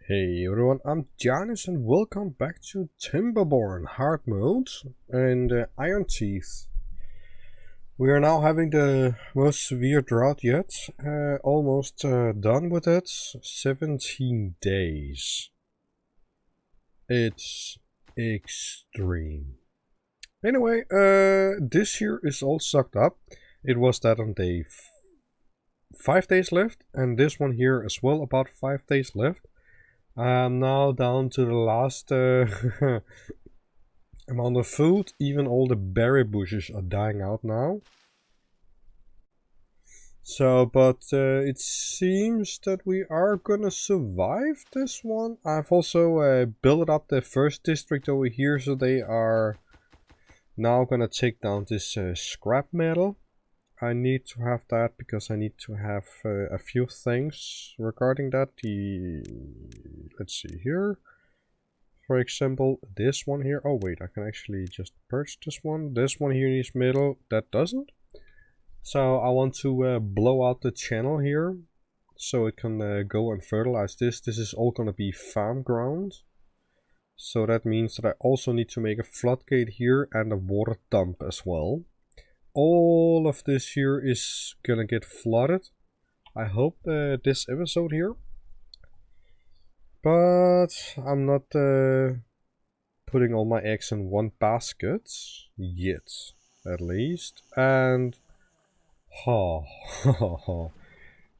Hey everyone, I'm Djarnis and welcome back to Timberborn Hard mode and Iron Teeth. We are now having the most severe drought yet, almost done with it. 17 days. It's extreme. Anyway, this here is all sucked up. It was that on day 5 days left, and this one here as well, about 5 days left. I'm now down to the last amount of food. Even all the berry bushes are dying out now. So, but it seems that we are gonna survive this one. I've also built up the first district over here, so they are now gonna take down this scrap metal. I need to have that because I need to have a few things regarding that. Let's see here. For example, this one here. Oh wait, I can actually just purge this one. This one here needs metal. That doesn't. So I want to blow out the channel here so it can go and fertilize this. This is all gonna be farm ground. So that means that I also need to make a floodgate here and a water dump as well. All of this here is gonna get flooded, I hope, this episode here. But I'm not putting all my eggs in one basket yet, at least. And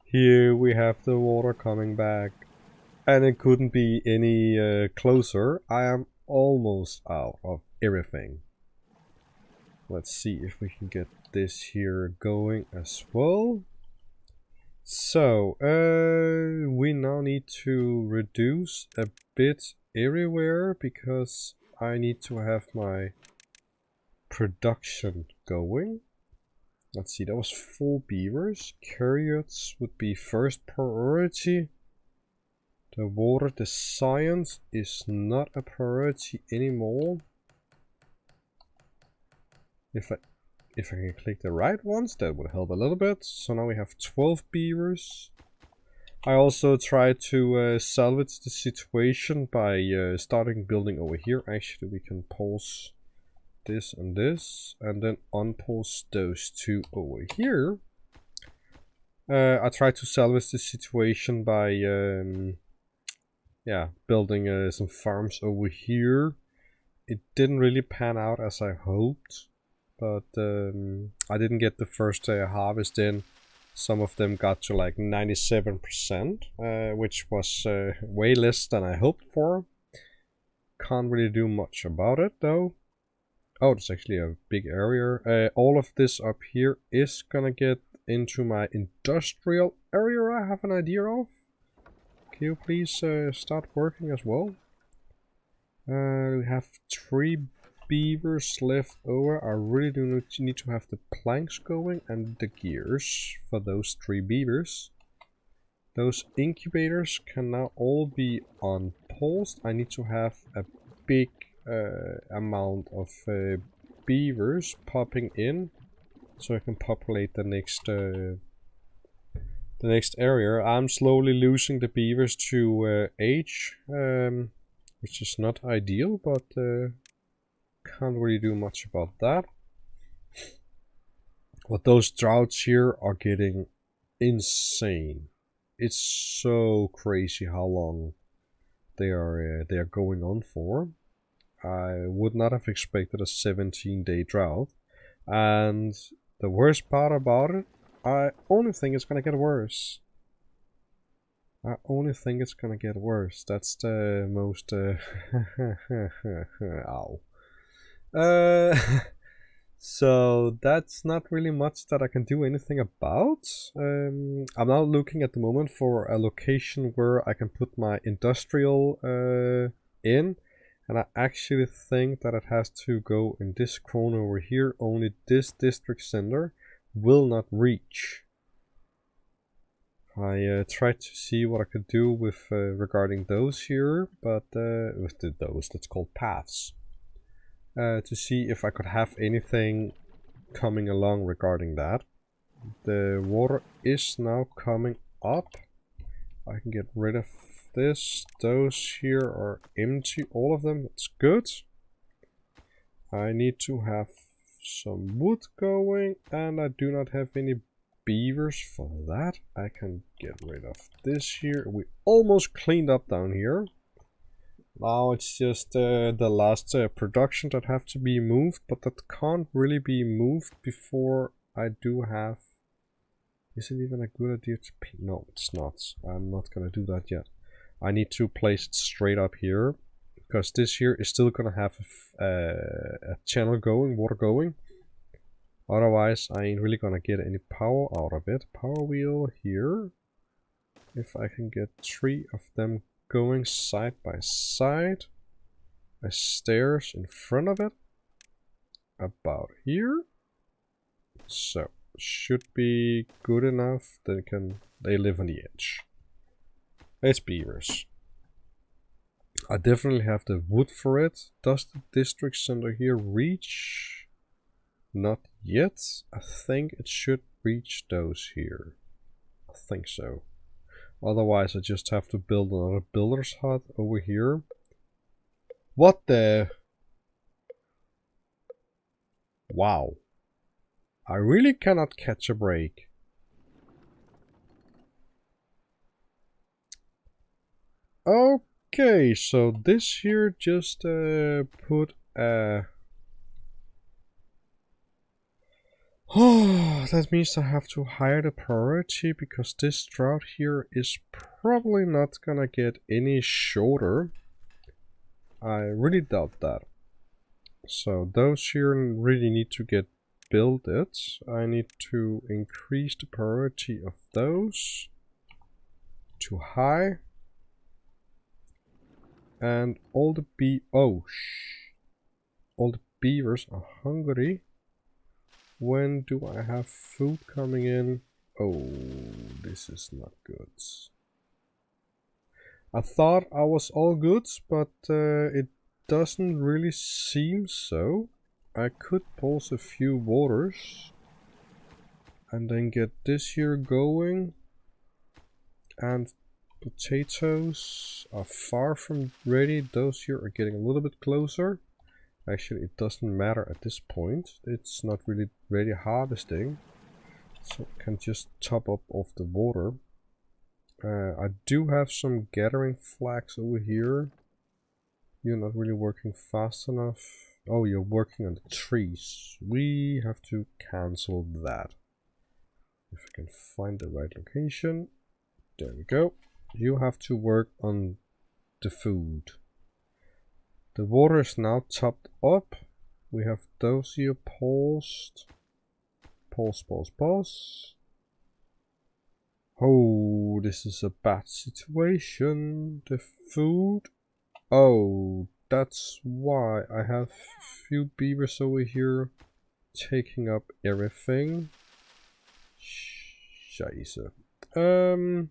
here we have the water coming back, and it couldn't be any closer. I am almost out of everything. Let's see if we can get this here going as well. So, we now need to reduce a bit everywhere because I need to have my production going. Let's see, that was 4 beavers. Carrots would be first priority. The water, the science is not a priority anymore. If I can click the right ones, that would help a little bit. So now we have 12 beavers. I also tried to salvage the situation by starting building over here. Actually, we can pause this, and then unpause those two over here. I tried to salvage the situation by building some farms over here. It didn't really pan out as I hoped. But I didn't get the first harvest in. Some of them got to like 97%, which was way less than I hoped for. Can't really do much about it though. Oh, it's actually a big area. All of this up here is gonna get into my industrial area I have an idea of. Can you please start working as well? We have 3 beavers left over. I really do need to have the planks going and the gears for those 3 beavers. Those incubators can now all be unpaused. I need to have a big amount of beavers popping in so I can populate the next area. I'm slowly losing the beavers to age, which is not ideal, but can't really do much about that. But those droughts here are getting insane. It's so crazy how long they are going on for. I would not have expected a 17-day drought. And the worst part about it, I only think it's gonna get worse. I only think it's gonna get worse. That's the most ow. So that's not really much that I can do anything about. I'm now looking at the moment for a location where I can put my industrial in, and I actually think that it has to go in this corner over here. Only this district center will not reach. I tried to see what I could do with regarding those here, but with those, that's called paths. To see if I could have anything coming along regarding that. The water is now coming up. I can get rid of this. Those here are empty, all of them. That's good. I need to have some wood going, and I do not have any beavers for that. I can get rid of this here. We almost cleaned up down here. Now it's just the last production that have to be moved, but that can't really be moved before I do have... Is it even a good idea to... No, it's not. I'm not gonna do that yet. I need to place it straight up here, because this here is still gonna have a channel going, water going. Otherwise, I ain't really gonna get any power out of it. Power wheel here. If I can get 3 of them going side by side. A stairs in front of it. About here. So, should be good enough. They live on the edge. It's beavers. I definitely have the wood for it. Does the district center here reach? Not yet. I think it should reach those here. I think so. Otherwise I just have to build another builder's hut over here. What the... Wow. I really cannot catch a break. Okay, so this here just put a... Oh, that means I have to hire the priority, because this drought here is probably not gonna get any shorter. I really doubt that. So those here really need to get built. I need to increase the priority of those to high. And all the all the beavers are hungry. When do I have food coming in? Oh, this is not good. I thought I was all good, but it doesn't really seem so. I could pause a few waters and then get this here going. And potatoes are far from ready. Those here are getting a little bit closer. Actually, it doesn't matter at this point. It's not really ready harvesting. So I can just top up off the water. I do have some gathering flax over here. You're not really working fast enough. Oh, you're working on the trees. We have to cancel that. If I can find the right location. There we go. You have to work on the food. The water is now topped up. We have those here paused. Pause. Oh, this is a bad situation. The food. Oh, that's why I have a few beavers over here taking up everything. Scheiße. And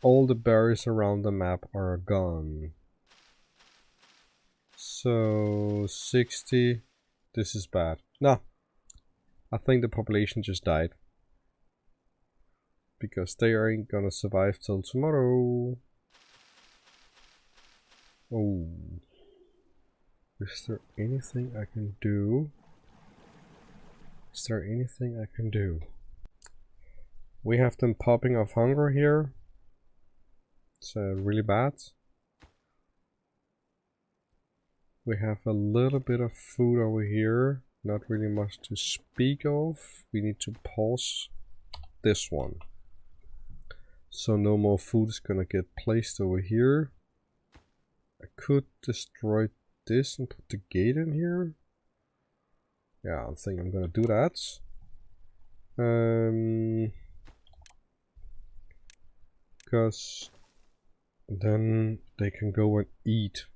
all the berries around the map are gone. So 60. This is bad. No, I think the population just died, because they ain't gonna survive till tomorrow. Oh, is there anything I can do? Is there anything I can do? We have them popping off hunger here. It's really bad. We have a little bit of food over here. Not really much to speak of. We need to pause this one. So no more food is gonna get placed over here. I could destroy this and put the gate in here. Yeah, I think I'm gonna do that. Because then they can go and eat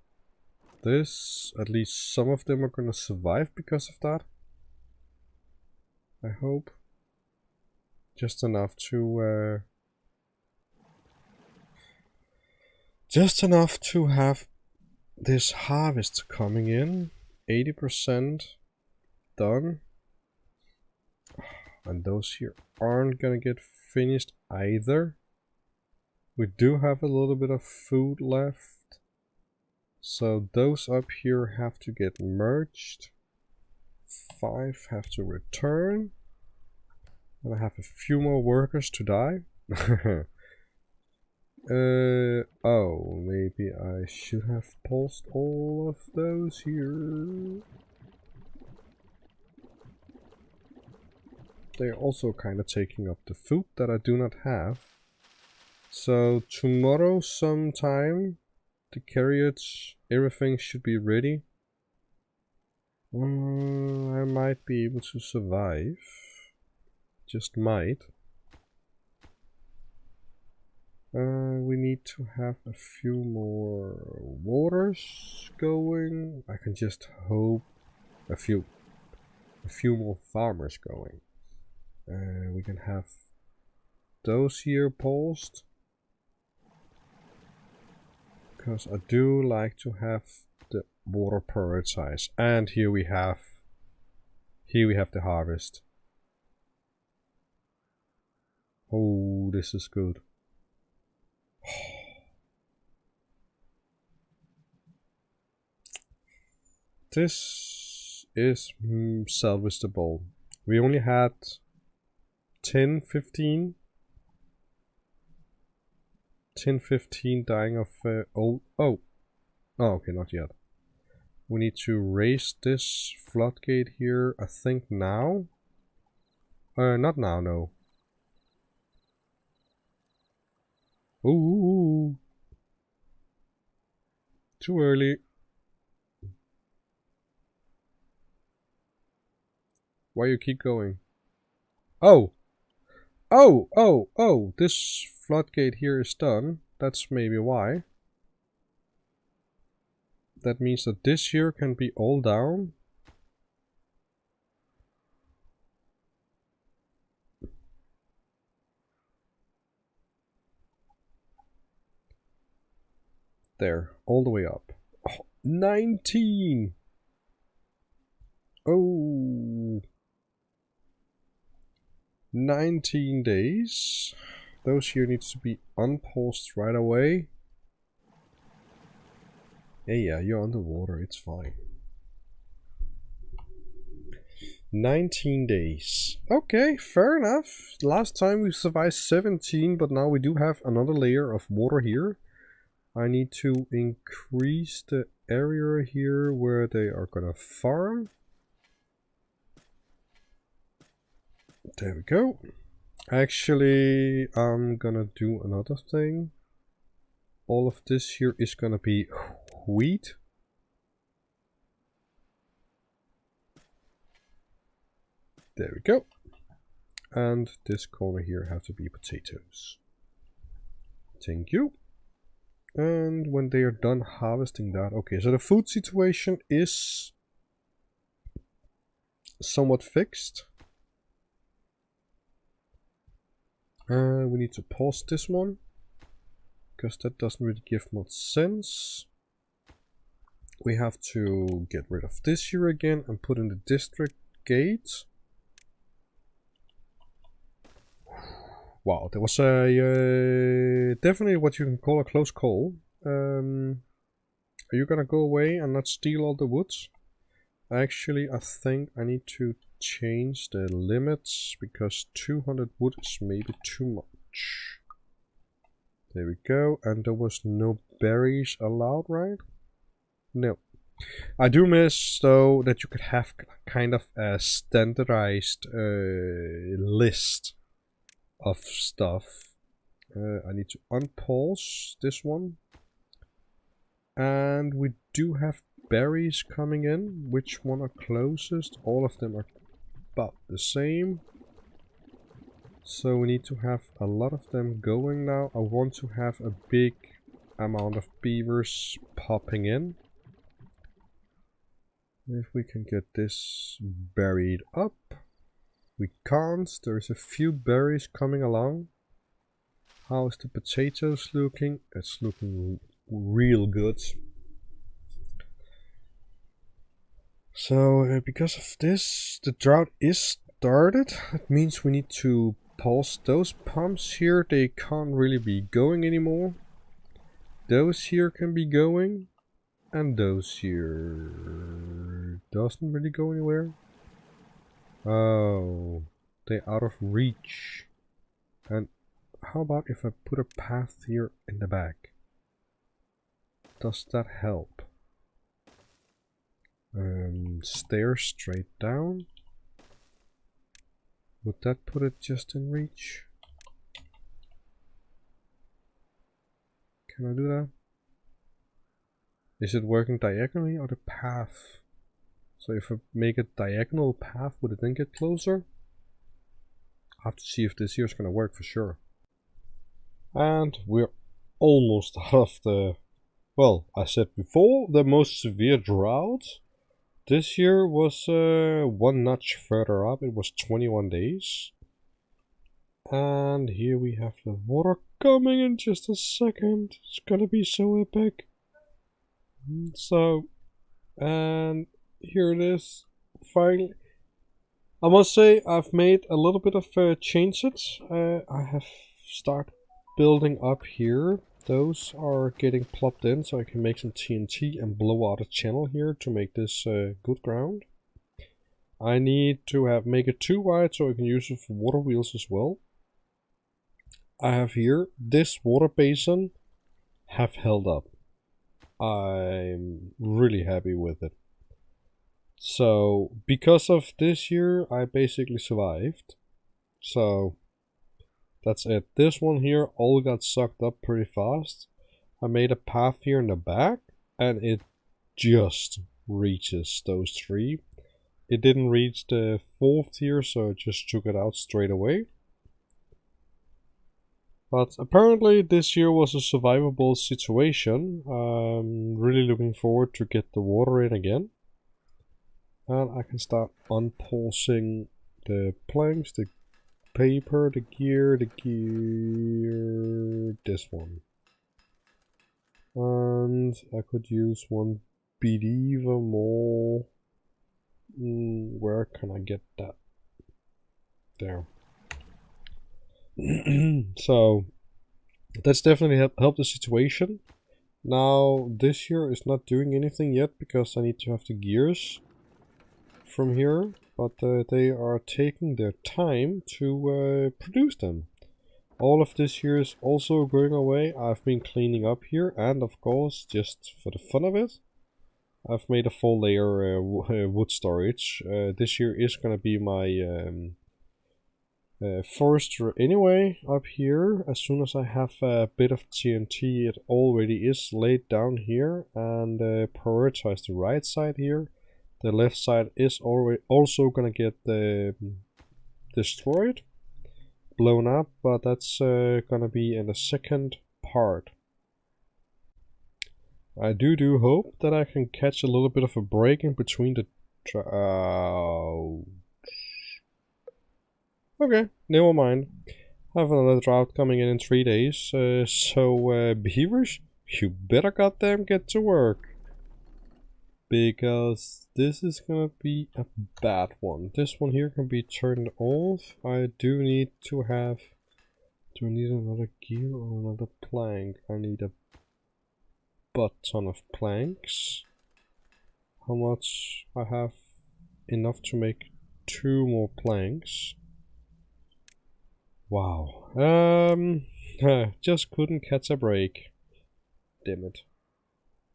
this. At least some of them are gonna survive because of that. I hope. Just enough to have this harvest coming in. 80% done. And those here aren't gonna get finished either. We do have a little bit of food left. So those up here have to get merged. 5 have to return. And I have a few more workers to die. Oh, maybe I should have pulsed all of those here. They're also kind of taking up the food that I do not have. So tomorrow sometime, the carriage, everything should be ready. I might be able to survive. Just might. We need to have a few more waters going. I can just hope a few more farmers going. We can have those here paused, because I do like to have the water prioritized. And here we have the harvest. Oh, this is good. This is salvageable. We only had 10, 15 dying of oh, okay, not yet. We need to raise this floodgate here, I think now. Not now, no. Ooh, too early. Why you keep going? Oh! Oh! This floodgate here is done. That's maybe why. That means that this here can be all down. There, all the way up. Oh, 19! Oh! 19 days. Those here needs to be unpaused right away. Yeah, you're underwater, it's fine. 19 days. Okay, fair enough. Last time we survived 17, but now we do have another layer of water here. I need to increase the area here where they are gonna farm. There we go. Actually, I'm gonna do another thing. All of this here is gonna be wheat. There we go. And this corner here has to be potatoes. Thank you. And when they are done harvesting that, okay, so the food situation is somewhat fixed. We need to pause this one, because that doesn't really give much sense. We have to get rid of this here again and put in the district gate. Wow, that was a definitely what you can call a close call. Are you gonna go away and not steal all the woods? Actually, I think I need to change the limits, because 200 wood is maybe too much. There we go, and there was no berries allowed, right? No. I do miss, though, that you could have kind of a standardized list of stuff. I need to unpause this one. And we do have berries coming in. Which one are closest? All of them are about the same. So we need to have a lot of them going now. I want to have a big amount of beavers popping in. If we can get this buried up. We can't. There's a few berries coming along. How is the potatoes looking? It's looking real good. So because of this, the drought is started. That means we need to pause. Those pumps here, they can't really be going anymore. Those here can be going. And those here doesn't really go anywhere. Oh, they're out of reach. And how about if I put a path here in the back? Does that help? Stairs straight down. Would that put it just in reach? Can I do that? Is it working diagonally or the path? So if I make a diagonal path, would it then get closer? I have to see if this here is going to work for sure. And we're almost out of the, well, I said before, the most severe drought. This year was one notch further up. It was 21 days. And here we have the water coming in just a second. It's gonna be so epic. So, and here it is. Finally, I must say I've made a little bit of changes. I have started building up here. Those are getting plopped in, so I can make some TNT and blow out a channel here to make this good ground. I need to make it 2 wide so I can use it for water wheels as well. I have here this water basin have held up. I'm really happy with it. So because of this here, I basically survived. So that's it. This one here all got sucked up pretty fast. I made a path here in the back and it just reaches those 3. It didn't reach the 4th here, so I just took it out straight away. But apparently this year was a survivable situation. I'm really looking forward to get the water in again. And I can start unpausing the planks, the paper, the gear, this one. And I could use one Beaver more. Where can I get that? There. So that's definitely helped the situation. Now this here is not doing anything yet because I need to have the gears from here, but they are taking their time to produce them. All of this here is also going away. I've been cleaning up here, and of course, just for the fun of it, I've made a full layer wood storage. This here is gonna be my forester anyway up here. As soon as I have a bit of TNT, it already is laid down here, and prioritize the right side here. The left side is already also gonna get destroyed, blown up, but that's gonna be in the second part. I do hope that I can catch a little bit of a break in between the okay, never mind. I have another drought coming in 3 days, so beavers, you better goddamn get to work. Because this is gonna be a bad one. This one here can be turned off. I do need to have... Do I need another gear or another plank? I need a butt ton of planks. How much? I have enough to make 2 more planks. Wow. Just couldn't catch a break. Damn it.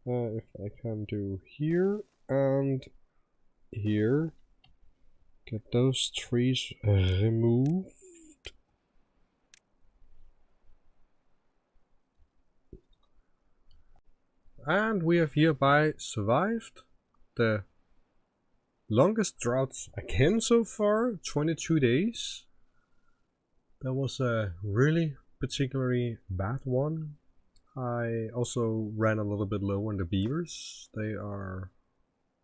If I can do here and here, get those trees removed. And we have hereby survived the longest droughts again so far, 22 days. That was a really particularly bad one. I also ran a little bit low on the beavers. They are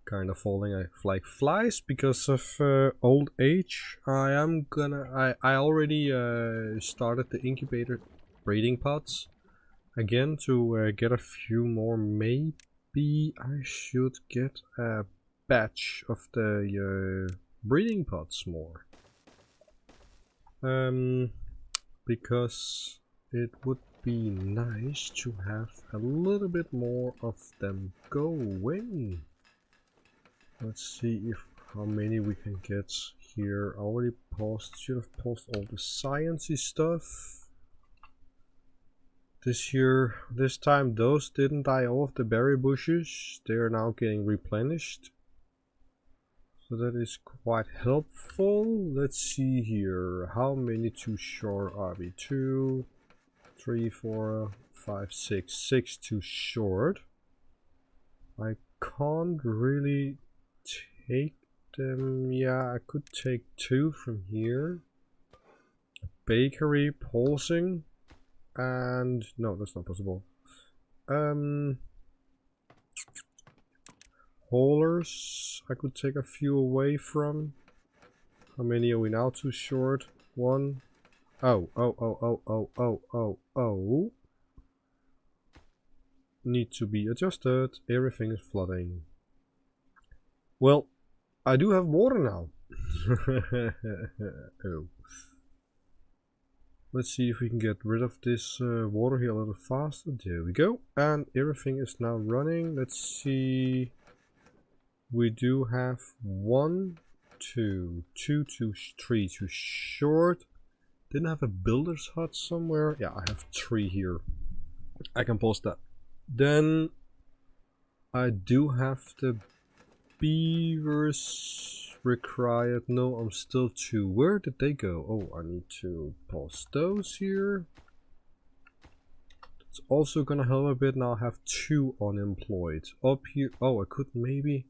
kind of falling like flies because of old age. I already started the incubator breeding pods again to get a few more. Maybe I should get a batch of the breeding pods more. Because it would be nice to have a little bit more of them going. Let's see if how many we can get here. I already paused, should have paused all the sciencey stuff. This time those didn't die off, the berry bushes. They are now getting replenished. So that is quite helpful. Let's see here. How many too short are we? 2, 3, 4, 5, 6. 6 too short. I can't really take them. Yeah, I could take 2 from here. A bakery pulsing. And no, that's not possible. Haulers, I could take a few away from. How many are we now too short? 1. Oh. Need to be adjusted. Everything is flooding. Well, I do have water now. Oh. Let's see if we can get rid of this water here a little faster. There we go. And everything is now running. Let's see. We do have 1, 2, 3 too short. Didn't have a builder's hut somewhere. Yeah, I have 3 here. I can post that. Then I do have the beavers required. No, I'm still 2. Where did they go? Oh, I need to post those here. It's also gonna help a bit. Now I have 2 unemployed. Up here. Oh, I could maybe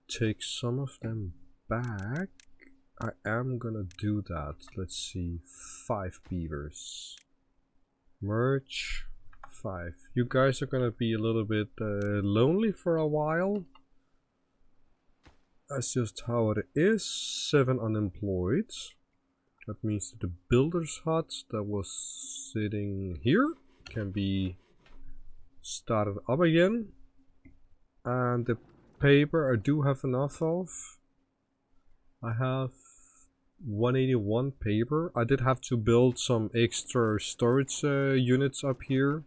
take some of them back. I am gonna do that. Let's see. 5 beavers. Merge. 5. You guys are gonna be a little bit lonely for a while. That's just how it is. 7 unemployed. That means that the builder's hut that was sitting here can be started up again. And the paper I do have enough of. I have 181 paper. I did have to build some extra storage units up here.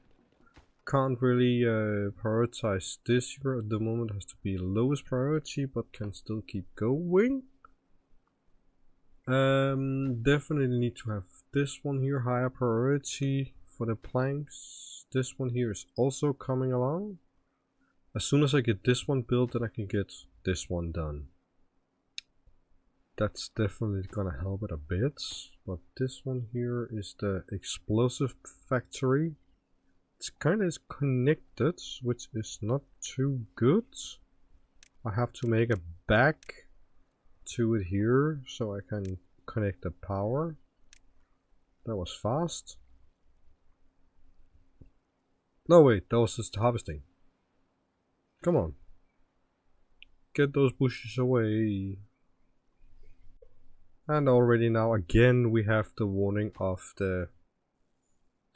Can't really prioritize this here at the moment. Has to be lowest priority, but can still keep going. Definitely need to have this one here higher priority for the planks. This one here is also coming along. As soon as I get this one built, then I can get this one done. That's definitely gonna help it a bit. But this one here is the explosive factory. It's kind of connected, which is not too good. I have to make a back to it here so I can connect the power. That was fast. No, wait, that was just harvesting. Come on. Get those bushes away. And already now again we have the warning of the...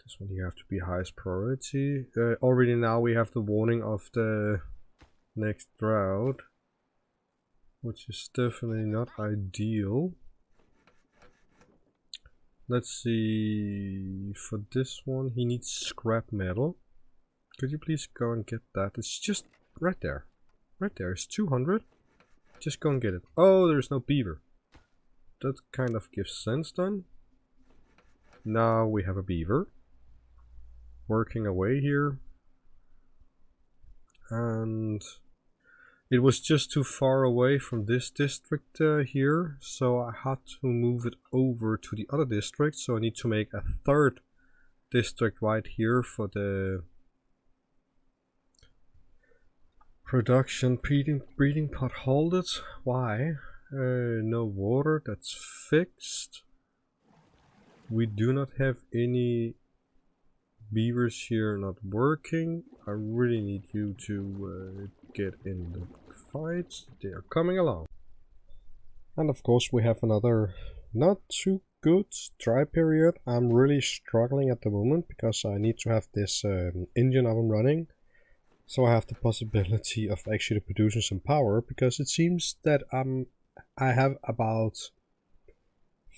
This one you have to be highest priority. Already now we have the warning of the next drought, which is definitely not ideal. Let's see, for this one he needs scrap metal. Could you please go and get that? It's just right there. Right there, it's 200. Just go and get it. Oh, there's no beaver. That kind of gives sense then. Now we have a beaver working away here, and it was just too far away from this district here, so I had to move it over to the other district. So I need to make a 3rd district right here for the production breeding pot. Hold it. Why? No water. That's fixed. We do not have any beavers here not working. I really need you to get in the fight. They are coming along. And of course we have another not too good dry period. I'm really struggling at the moment because I need to have this engine up and running. So I have the possibility of actually producing some power, because it seems that I have about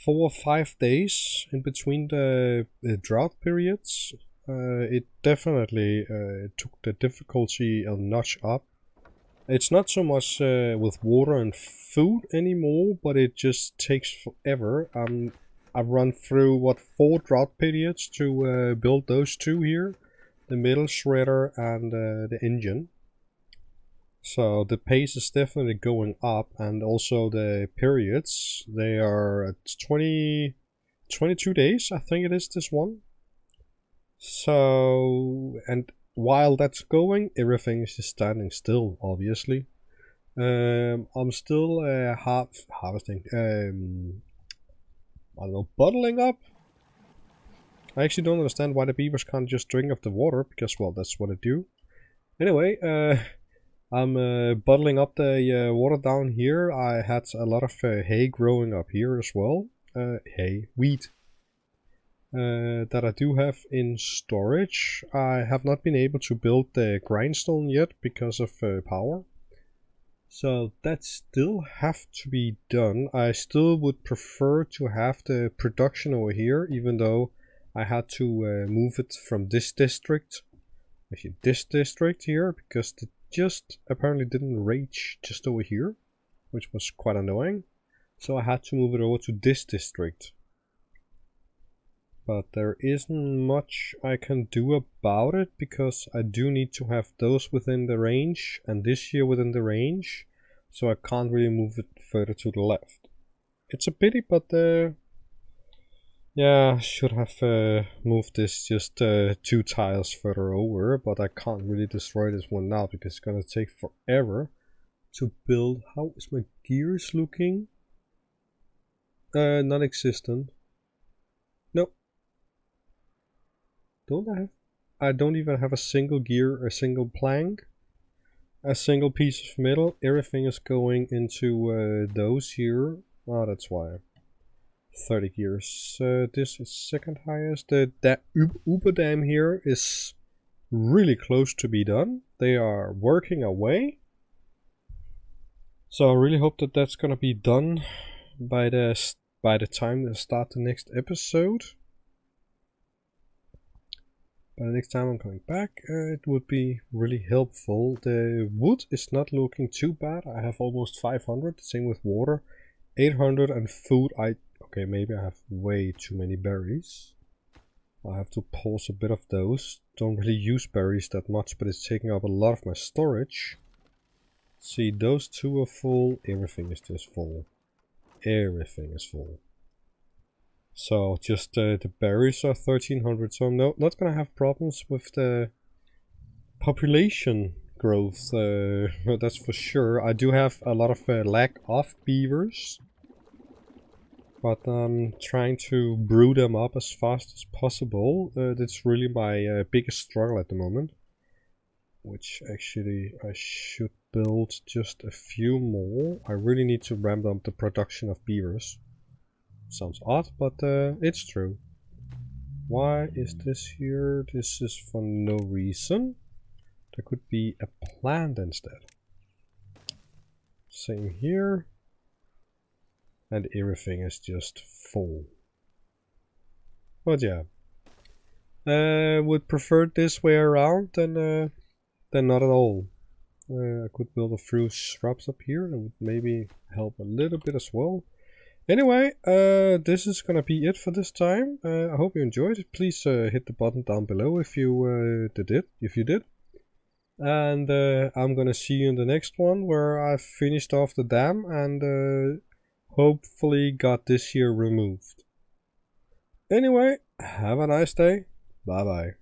4 or 5 days in between the drought periods. It definitely took the difficulty a notch up. It's not so much with water and food anymore, but it just takes forever. I've run through, what, 4 drought periods to build those 2 here. The middle shredder and the engine. So the pace is definitely going up, and also the periods, they are at 22 days, I think it is, this one. So, and while that's going, everything is just standing still, obviously. I'm still harvesting, I don't know, bottling up. I actually don't understand why the beavers can't just drink of the water, because, well, that's what I do. Anyway, I'm bottling up the water down here. I had a lot of hay growing up here as well. Wheat. That I do have in storage. I have not been able to build the grindstone yet because of power. So that still have to be done. I still would prefer to have the production over here, even though I had to move it from this district. Actually, this district here, because it just apparently didn't reach just over here, which was quite annoying. So I had to move it over to this district. But there isn't much I can do about it, because I do need to have those within the range and this here within the range, so I can't really move it further to the left. It's a pity, but yeah, I should have moved this just 2 tiles further over, but I can't really destroy this one now because it's gonna take forever to build. How is my gears looking? Non-existent. Nope. I don't even have a single gear, a single plank, a single piece of metal. Everything is going into those here. Oh, that's why. 30 gears. This is second highest. The Uber Dam here is really close to be done. They are working away. So I really hope that that's gonna be done by the time they start the next episode. By the next time I'm coming back, it would be really helpful. The wood is not looking too bad. I have almost 500. Same with water. 800 and food. Okay, maybe I have way too many berries. I have to pause a bit of those. Don't really use berries that much, but it's taking up a lot of my storage. See, those 2 are full. Everything is just full. Everything is full. So just the berries are 1300, so I'm not gonna have problems with the population growth, that's for sure. I do have a lot of lack of beavers, but I'm trying to brew them up as fast as possible. That's really my biggest struggle at the moment, which actually I should build just a few more. I really need to ramp up the production of beavers. Sounds odd, but it's true. Why is this here? This is for no reason. There could be a plant instead. Same here. And everything is just full. But yeah. Would prefer it this way around than not at all. I could build a few shrubs up here. That would maybe help a little bit as well. Anyway, this is gonna be it for this time. I hope you enjoyed it. Please hit the button down below if you did. And I'm gonna see you in the next one, where I've finished off the dam and hopefully got this here removed. Anyway, have a nice day. Bye bye.